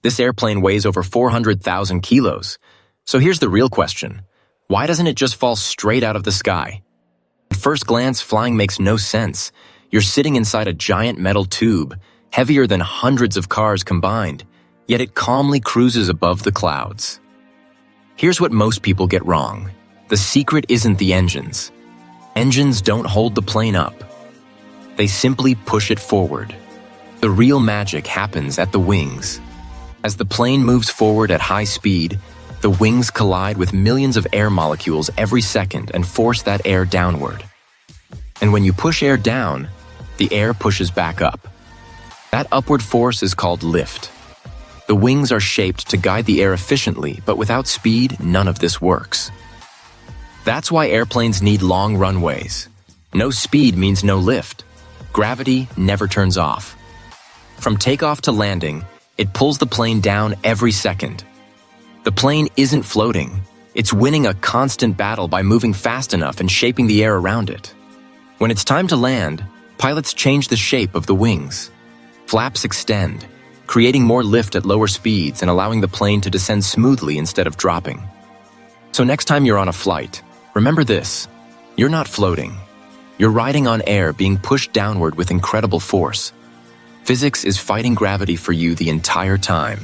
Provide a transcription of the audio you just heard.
This airplane weighs over 400,000 kilos. So here's the real question. Why doesn't it just fall straight out of the sky? At first glance, flying makes no sense. You're sitting inside a giant metal tube, heavier than hundreds of cars combined, yet it calmly cruises above the clouds. Here's what most people get wrong. The secret isn't the engines. Engines don't hold the plane up. They simply push it forward. The real magic happens at the wings. As the plane moves forward at high speed, the wings collide with millions of air molecules every second and force that air downward. And when you push air down, the air pushes back up. That upward force is called lift. The wings are shaped to guide the air efficiently, but without speed, none of this works. That's why airplanes need long runways. No speed means no lift. Gravity never turns off. From takeoff to landing, it pulls the plane down every second. The plane isn't floating. It's winning a constant battle by moving fast enough and shaping the air around it. When it's time to land, pilots change the shape of the wings. Flaps extend, creating more lift at lower speeds and allowing the plane to descend smoothly instead of dropping. So next time you're on a flight, remember this: you're not floating. You're riding on air being pushed downward with incredible force. Physics is fighting gravity for you the entire time.